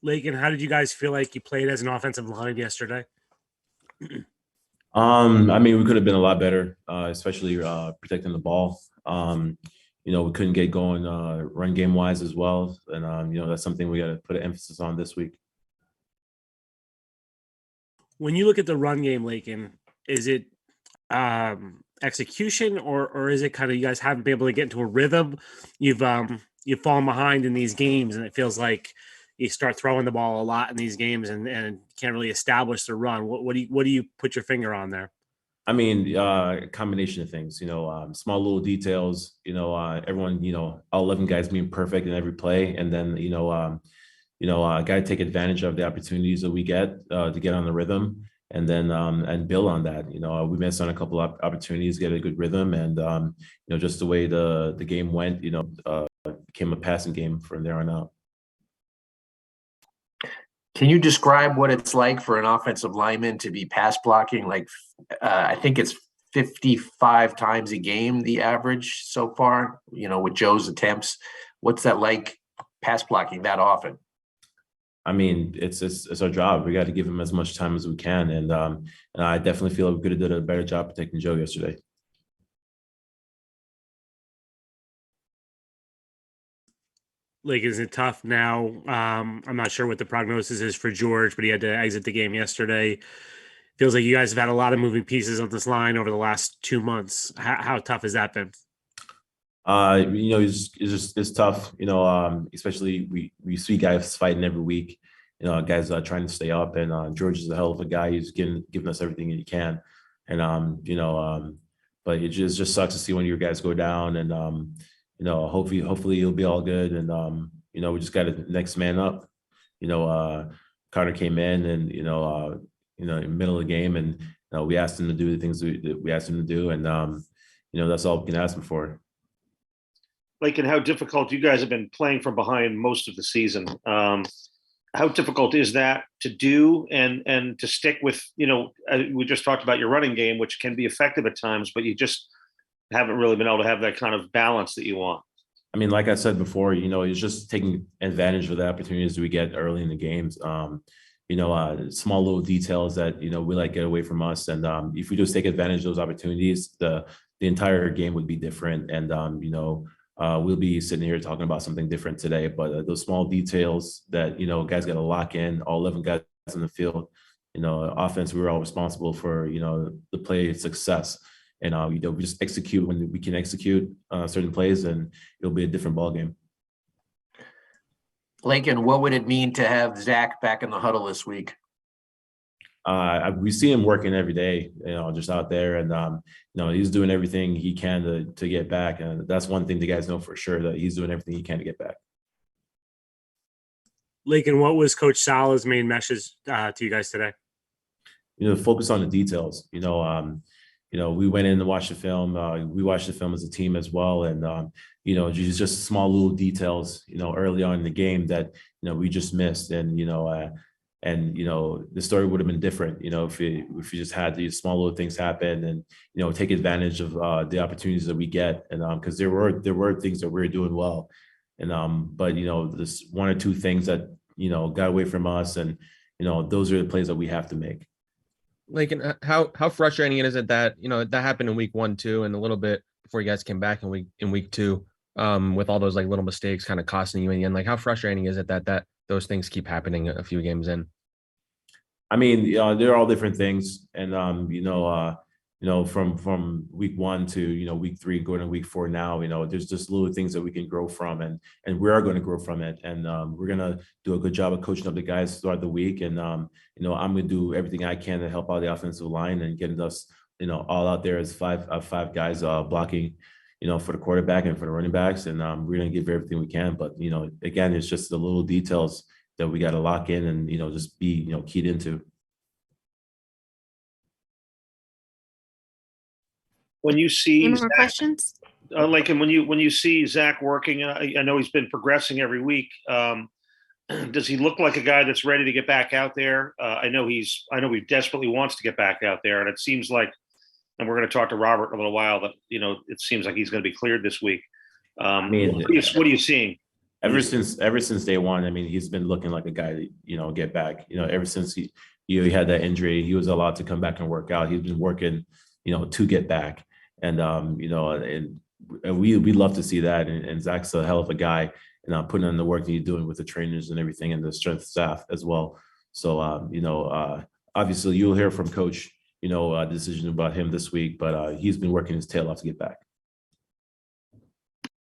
Lakin, how did you guys feel like you played as an offensive line yesterday? I mean, we could have been a lot better, especially protecting the ball. We couldn't get going run game wise as well, and that's something we got to put an emphasis on this week. When you look at the run game, Lakin, is it execution or is it kind of you guys haven't been able to get into a rhythm? You've fallen behind in these games, and it feels like you start throwing the ball a lot in these games and can't really establish the run. What do you put your finger on there? I mean, a combination of things, small little details, everyone, all 11 guys being perfect in every play. And then, got to take advantage of the opportunities that we get to get on the rhythm and then and build on that. We missed on a couple of opportunities, get a good rhythm. And, just the way the game went, became a passing game from there on out. Can you describe what it's like for an offensive lineman to be pass blocking? Like, I think it's 55 times a game, the average so far, with Joe's attempts. What's that like, pass blocking that often? I mean, it's our job. We got to give him as much time as we can. And I definitely feel we could have did a better job protecting Joe yesterday. Like, is it tough now? I'm not sure what the prognosis is for George, but he had to exit the game yesterday. Feels like you guys have had a lot of moving pieces on this line over the last 2 months. How tough has that been? It's tough, especially we see guys fighting every week, guys trying to stay up, and George is a hell of a guy. He's giving us everything he can. And, but it just sucks to see one of your guys go down, and, hopefully he'll be all good. And, we just got to next man up. Carter came in and, in the middle of the game, and, we asked him to do the things that we asked him to do. And, that's all we can ask him for. Like, and how difficult you guys have been playing from behind most of the season. How difficult is that to do and to stick with, we just talked about your running game, which can be effective at times, but you just haven't really been able to have that kind of balance that you want. I mean, like I said before, it's just taking advantage of the opportunities we get early in the games. Small little details that, we like get away from us. And if we just take advantage of those opportunities, the entire game would be different. And, we'll be sitting here talking about something different today, but those small details that, guys got to lock in, all 11 guys in the field, offense, we were all responsible for, the play success. And, we just execute when we can execute certain plays, and it'll be a different ball game. Lakin, what would it mean to have Zach back in the huddle this week? We see him working every day, just out there, and he's doing everything he can to get back, and that's one thing the guys know for sure, that he's doing everything he can to get back. Lakin, what was Coach Salah's main message to you guys today? Focus on the details. We went in to watch the film. We watched the film as a team as well, and just small little details, early on in the game that we just missed, and the story would have been different, if you just had these small little things happen, and take advantage of the opportunities that we get, and because there were things that we were doing well, and but this one or two things that got away from us, and those are the plays that we have to make. Like, how frustrating is it that that happened in week 1 too, and a little bit before you guys came back in week 2, with all those like little mistakes kind of costing you in the end? Like, how frustrating is it that those things keep happening a few games in? I mean, they're all different things, and from week 1 to week 3 going to week 4 now, there's just little things that we can grow from, and we are going to grow from it, and we're going to do a good job of coaching up the guys throughout the week, and I'm going to do everything I can to help out the offensive line and getting us all out there as five guys blocking for the quarterback and for the running backs, and we're going to give everything we can. But again, it's just the little details that we got to lock in and just be keyed into. When you see any more questions? Like, and when you see Zach working, I know he's been progressing every week. Does he look like a guy that's ready to get back out there? I know he desperately wants to get back out there, and it seems like, and we're going to talk to Robert in a little while, that it seems like he's going to be cleared this week. What are you seeing? Ever since day one, I mean, he's been looking like a guy to, get back. Ever since he had that injury, he was allowed to come back and work out. He's been working, to get back. And and we love to see that. And Zach's a hell of a guy, and putting in the work that he's doing with the trainers and everything, and the strength staff as well. So obviously you'll hear from Coach, a decision about him this week, but he's been working his tail off to get back.